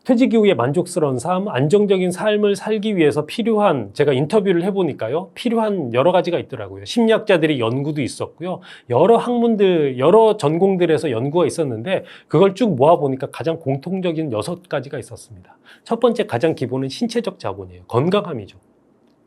퇴직 이후에 만족스러운 삶, 안정적인 삶을 살기 위해서 필요한, 제가 인터뷰를 해보니까요, 필요한 여러 가지가 있더라고요. 심리학자들이 연구도 있었고요. 여러 학문들, 여러 전공들에서 연구가 있었는데 그걸 쭉 모아보니까 가장 공통적인 6가지가 있었습니다. 첫 번째 가장 기본은 신체적 자본이에요. 건강함이죠.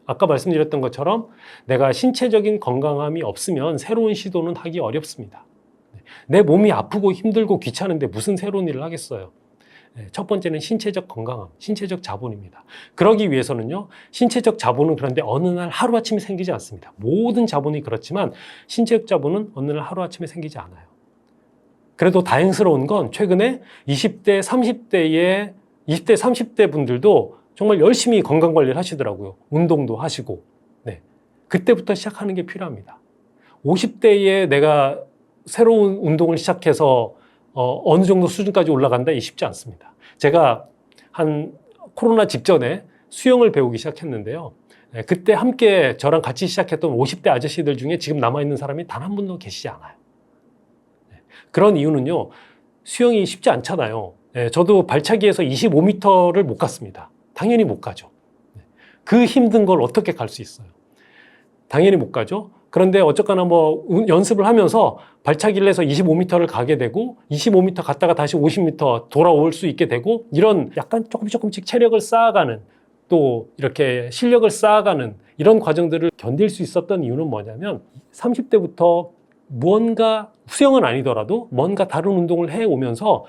아까 말씀드렸던 것처럼 내가 신체적인 건강함이 없으면 새로운 시도는 하기 어렵습니다. 내 몸이 아프고 힘들고 귀찮은데 무슨 새로운 일을 하겠어요? 첫 번째는 신체적 건강함, 신체적 자본입니다. 그러기 위해서는요, 신체적 자본은 그런데 어느 날 하루아침에 생기지 않습니다. 모든 자본이 그렇지만 신체적 자본은 어느 날 하루아침에 생기지 않아요. 그래도 다행스러운 건 최근에 20대, 30대 분들도 정말 열심히 건강관리를 하시더라고요. 운동도 하시고. 네. 그때부터 시작하는 게 필요합니다. 50대에 내가 새로운 운동을 시작해서 어느 정도 수준까지 올라간다? 쉽지 않습니다. 제가 한 코로나 직전에 수영을 배우기 시작했는데요. 그때 함께 저랑 같이 시작했던 50대 아저씨들 중에 지금 남아있는 사람이 단 한 분도 계시지 않아요. 그런 이유는요, 수영이 쉽지 않잖아요. 저도 발차기에서 25m를 못 갔습니다. 당연히 못 가죠. 그 힘든 걸 어떻게 갈 수 있어요? 당연히 못 가죠. 그런데 어쨌거나 뭐 연습을 하면서 발차기를 해서 25m를 가게 되고 25m 갔다가 다시 50m 돌아올 수 있게 되고 이런 약간 조금씩 체력을 쌓아가는 또 이렇게 실력을 쌓아가는 이런 과정들을 견딜 수 있었던 이유는 뭐냐면 30대부터 무언가 수영은 아니더라도 뭔가 다른 운동을 해오면서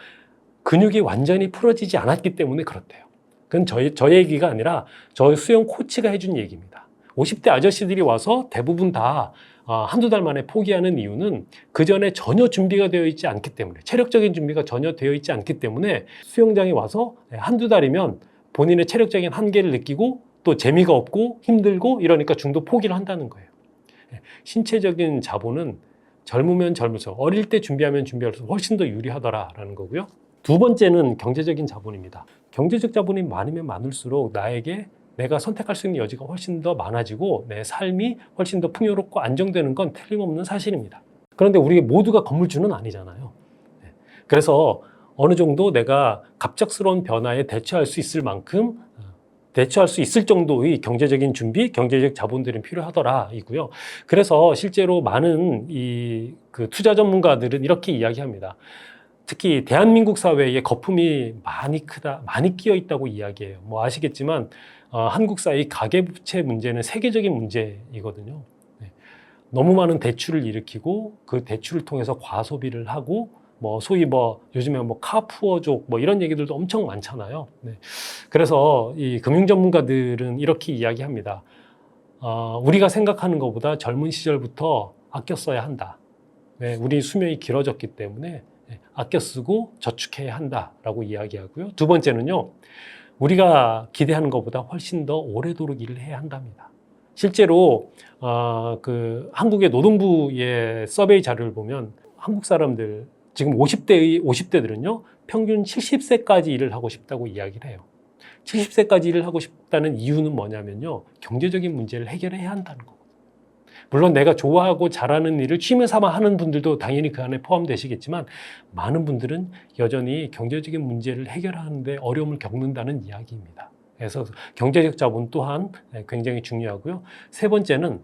근육이 완전히 풀어지지 않았기 때문에 그렇대요. 그건 저의 얘기가 아니라 저희 수영 코치가 해준 얘기입니다. 50대 아저씨들이 와서 대부분 다 한두 달 만에 포기하는 이유는 그 전에 전혀 준비가 되어 있지 않기 때문에, 체력적인 준비가 전혀 되어 있지 않기 때문에 수영장에 와서 한두 달이면 본인의 체력적인 한계를 느끼고 또 재미가 없고 힘들고 이러니까 중도 포기를 한다는 거예요. 신체적인 자본은 젊으면 젊을수록, 어릴 때 준비하면 준비할수록 훨씬 더 유리하더라라는 거고요. 두 번째는 경제적인 자본입니다. 경제적 자본이 많으면 많을수록 나에게 내가 선택할 수 있는 여지가 훨씬 더 많아지고 내 삶이 훨씬 더 풍요롭고 안정되는 건 틀림없는 사실입니다. 그런데 우리 모두가 건물주는 아니잖아요. 그래서 어느 정도 내가 갑작스러운 변화에 대처할 수 있을 만큼 대처할 수 있을 정도의 경제적인 준비, 경제적 자본들은 필요하더라 이고요. 그래서 실제로 많은 그 투자 전문가들은 이렇게 이야기합니다. 특히 대한민국 사회에 거품이 많이 크다, 많이 끼어 있다고 이야기해요. 뭐 아시겠지만 한국 사회의 가계부채 문제는 세계적인 문제이거든요. 너무 많은 대출을 일으키고 그 대출을 통해서 과소비를 하고 뭐 소위 뭐 요즘에 뭐 카푸어족 뭐 이런 얘기들도 엄청 많잖아요. 그래서 이 금융 전문가들은 이렇게 이야기합니다. 우리가 생각하는 것보다 젊은 시절부터 아껴 써야 한다. 우리 수명이 길어졌기 때문에 아껴 쓰고 저축해야 한다라고 이야기하고요. 두 번째는요, 우리가 기대하는 것보다 훨씬 더 오래도록 일을 해야 한답니다. 실제로 그 한국의 노동부의 서베이 자료를 보면 한국 사람들 지금 50대들은요 평균 70세까지 일을 하고 싶다고 이야기를 해요. 70세까지 일을 하고 싶다는 이유는 뭐냐면요, 경제적인 문제를 해결해야 한다는 거고. 물론 내가 좋아하고 잘하는 일을 취미 삼아 하는 분들도 당연히 그 안에 포함되시겠지만 많은 분들은 여전히 경제적인 문제를 해결하는데 어려움을 겪는다는 이야기입니다. 그래서 경제적 자본 또한 굉장히 중요하고요. 세 번째는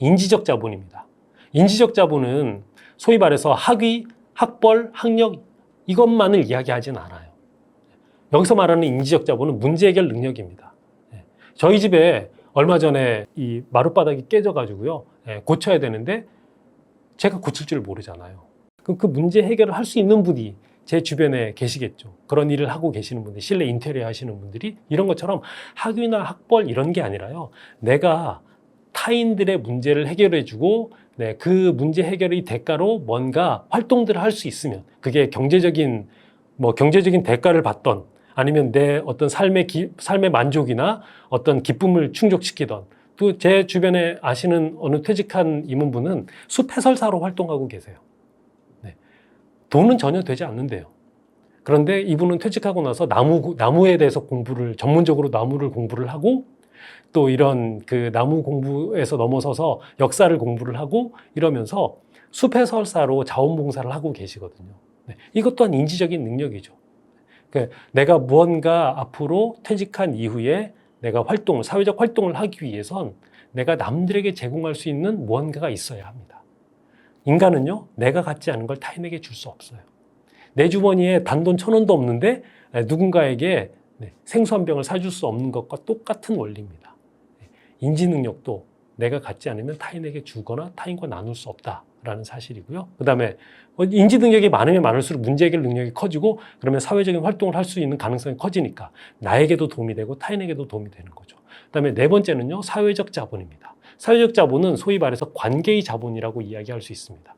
인지적 자본입니다. 인지적 자본은 소위 말해서 학위, 학벌, 학력 이것만을 이야기하진 않아요. 여기서 말하는 인지적 자본은 문제 해결 능력입니다. 저희 집에 얼마 전에 이 마룻바닥이 깨져가지고요, 고쳐야 되는데 제가 고칠 줄 모르잖아요. 그럼 그 문제 해결을 할 수 있는 분이 제 주변에 계시겠죠. 그런 일을 하고 계시는 분들, 실내 인테리어 하시는 분들이 이런 것처럼 학위나 학벌 이런 게 아니라요, 내가 타인들의 문제를 해결해주고 그 문제 해결의 대가로 뭔가 활동들을 할 수 있으면, 그게 경제적인 대가를 받던 아니면 내 어떤 삶의 만족이나 어떤 기쁨을 충족시키던, 또 제 주변에 아시는 어느 퇴직한 임원분은 숲 해설사로 활동하고 계세요. 돈은 전혀 되지 않는데요. 그런데 이분은 퇴직하고 나서 나무에 대해서 전문적으로 나무를 공부를 하고 또 이런 그 나무 공부에서 넘어서서 역사를 공부를 하고 이러면서 숲 해설사로 자원봉사를 하고 계시거든요. 이것 또한 인지적인 능력이죠. 내가 무언가 앞으로 퇴직한 이후에 내가 사회적 활동을 하기 위해선 내가 남들에게 제공할 수 있는 무언가가 있어야 합니다. 인간은요, 내가 갖지 않은 걸 타인에게 줄 수 없어요. 내 주머니에 단돈 1,000원도 없는데 누군가에게 생수 한 병을 사줄 수 없는 것과 똑같은 원리입니다. 인지 능력도 내가 갖지 않으면 타인에게 주거나 타인과 나눌 수 없다라는 사실이고요. 그 다음에 인지 능력이 많으면 많을수록 문제 해결 능력이 커지고 그러면 사회적인 활동을 할 수 있는 가능성이 커지니까 나에게도 도움이 되고 타인에게도 도움이 되는 거죠. 그 다음에 네 번째는요, 사회적 자본입니다. 사회적 자본은 소위 말해서 관계의 자본이라고 이야기할 수 있습니다.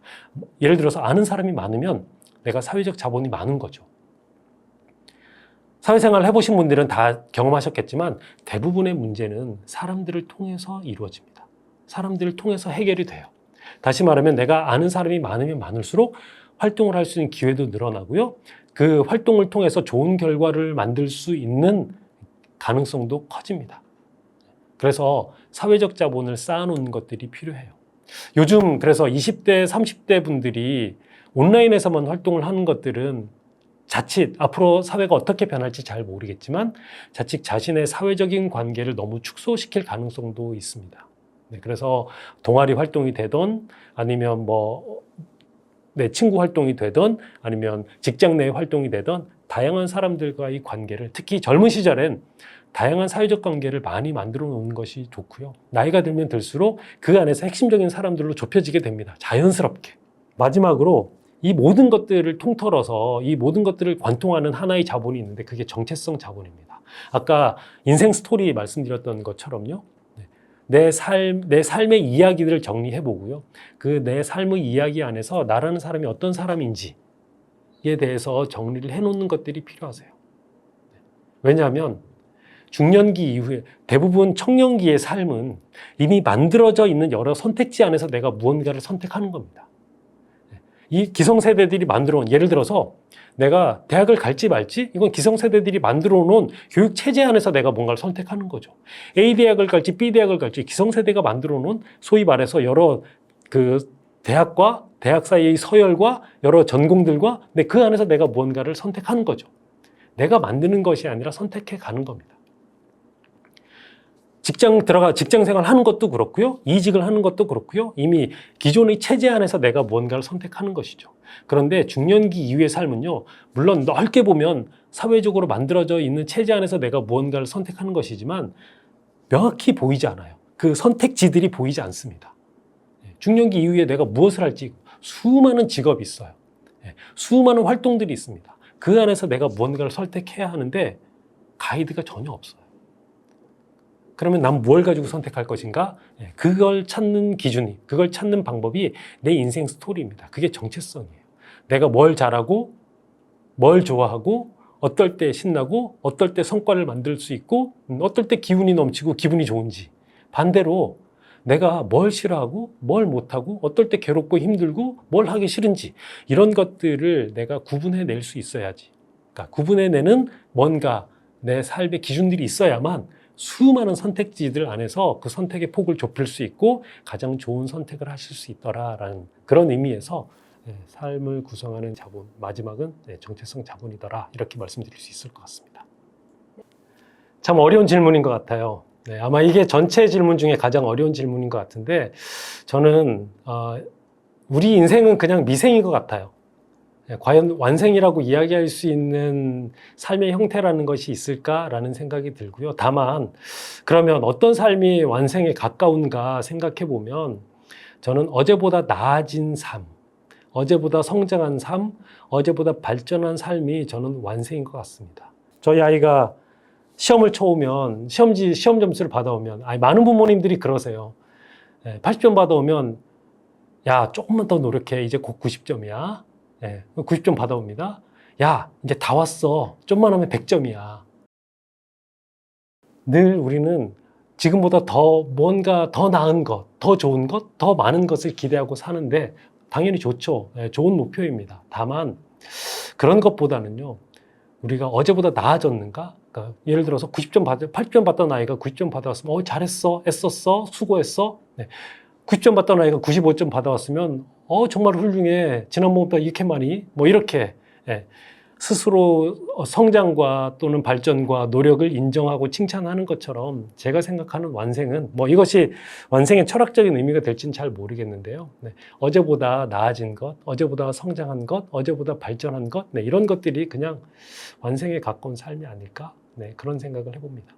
예를 들어서 아는 사람이 많으면 내가 사회적 자본이 많은 거죠. 사회생활 해보신 분들은 다 경험하셨겠지만 대부분의 문제는 사람들을 통해서 이루어집니다. 사람들을 통해서 해결이 돼요. 다시 말하면 내가 아는 사람이 많으면 많을수록 활동을 할 수 있는 기회도 늘어나고요. 그 활동을 통해서 좋은 결과를 만들 수 있는 가능성도 커집니다. 그래서 사회적 자본을 쌓아놓는 것들이 필요해요. 요즘 그래서 20대, 30대 분들이 온라인에서만 활동을 하는 것들은 자칫 앞으로 사회가 어떻게 변할지 잘 모르겠지만 자칫 자신의 사회적인 관계를 너무 축소시킬 가능성도 있습니다. 그래서 동아리 활동이 되던 아니면 친구 활동이 되던 아니면 직장 내 활동이 되던 다양한 사람들과의 관계를 특히 젊은 시절엔 다양한 사회적 관계를 많이 만들어 놓는 것이 좋고요. 나이가 들면 들수록 그 안에서 핵심적인 사람들로 좁혀지게 됩니다. 자연스럽게. 마지막으로 이 모든 것들을 통틀어서 이 모든 것들을 관통하는 하나의 자본이 있는데 그게 정체성 자본입니다. 아까 인생 스토리 말씀드렸던 것처럼요. 내 삶의 이야기들을 정리해 보고요. 그 내 삶의 이야기 안에서 나라는 사람이 어떤 사람인지에 대해서 정리를 해 놓는 것들이 필요하세요. 왜냐하면 중년기 이후에 대부분 청년기의 삶은 이미 만들어져 있는 여러 선택지 안에서 내가 무언가를 선택하는 겁니다. 이 기성세대들이 만들어 온, 예를 들어서 내가 대학을 갈지 말지 이건 기성세대들이 만들어 놓은 교육체제 안에서 내가 뭔가를 선택하는 거죠. A 대학을 갈지 B 대학을 갈지 기성세대가 만들어 놓은 소위 말해서 여러 대학과 대학 사이의 서열과 여러 전공들과 그 안에서 내가 무언가를 선택하는 거죠. 내가 만드는 것이 아니라 선택해 가는 겁니다. 직장 생활 하는 것도 그렇고요. 이직을 하는 것도 그렇고요. 이미 기존의 체제 안에서 내가 무언가를 선택하는 것이죠. 그런데 중년기 이후의 삶은요. 물론 넓게 보면 사회적으로 만들어져 있는 체제 안에서 내가 무언가를 선택하는 것이지만 명확히 보이지 않아요. 그 선택지들이 보이지 않습니다. 중년기 이후에 내가 무엇을 할지 수많은 직업이 있어요. 수많은 활동들이 있습니다. 그 안에서 내가 무언가를 선택해야 하는데 가이드가 전혀 없어요. 그러면 난 뭘 가지고 선택할 것인가? 그걸 찾는 기준이, 그걸 찾는 방법이 내 인생 스토리입니다. 그게 정체성이에요. 내가 뭘 잘하고, 뭘 좋아하고, 어떨 때 신나고, 어떨 때 성과를 만들 수 있고, 어떨 때 기운이 넘치고 기분이 좋은지. 반대로 내가 뭘 싫어하고, 뭘 못하고, 어떨 때 괴롭고 힘들고, 뭘 하기 싫은지 이런 것들을 내가 구분해낼 수 있어야지. 그러니까 구분해내는 뭔가 내 삶의 기준들이 있어야만 수많은 선택지들 안에서 그 선택의 폭을 좁힐 수 있고 가장 좋은 선택을 하실 수 있더라라는 그런 의미에서 삶을 구성하는 자본, 마지막은 정체성 자본이더라 이렇게 말씀드릴 수 있을 것 같습니다. 참 어려운 질문인 것 같아요. 아마 이게 전체 질문 중에 가장 어려운 질문인 것 같은데 저는 우리 인생은 그냥 미생인 것 같아요. 과연 완생이라고 이야기할 수 있는 삶의 형태라는 것이 있을까라는 생각이 들고요. 다만 그러면 어떤 삶이 완생에 가까운가 생각해 보면 저는 어제보다 나아진 삶, 어제보다 성장한 삶, 어제보다 발전한 삶이 저는 완생인 것 같습니다. 저희 아이가 시험을 쳐오면 시험 점수를 받아오면 많은 부모님들이 그러세요. 80점 받아오면 야 조금만 더 노력해 이제 곧 90점이야. 90점 받아옵니다. 야, 이제 다 왔어. 좀만 하면 100점이야. 늘 우리는 지금보다 뭔가 더 나은 것, 더 좋은 것, 더 많은 것을 기대하고 사는데 당연히 좋죠. 좋은 목표입니다. 다만 그런 것보다는요. 우리가 어제보다 나아졌는가? 그러니까 예를 들어서 80점 받던 아이가 90점 받아왔으면 잘했어, 애썼어, 수고했어. 90점 받던 아이가 95점 받아왔으면 정말 훌륭해. 지난번보다 이렇게 많이 이렇게 스스로 성장과 또는 발전과 노력을 인정하고 칭찬하는 것처럼 제가 생각하는 완생은 뭐 이것이 완생의 철학적인 의미가 될지는 잘 모르겠는데요. 네. 어제보다 나아진 것, 어제보다 성장한 것, 어제보다 발전한 것, 네. 이런 것들이 그냥 완생에 가까운 삶이 아닐까? 네. 그런 생각을 해봅니다.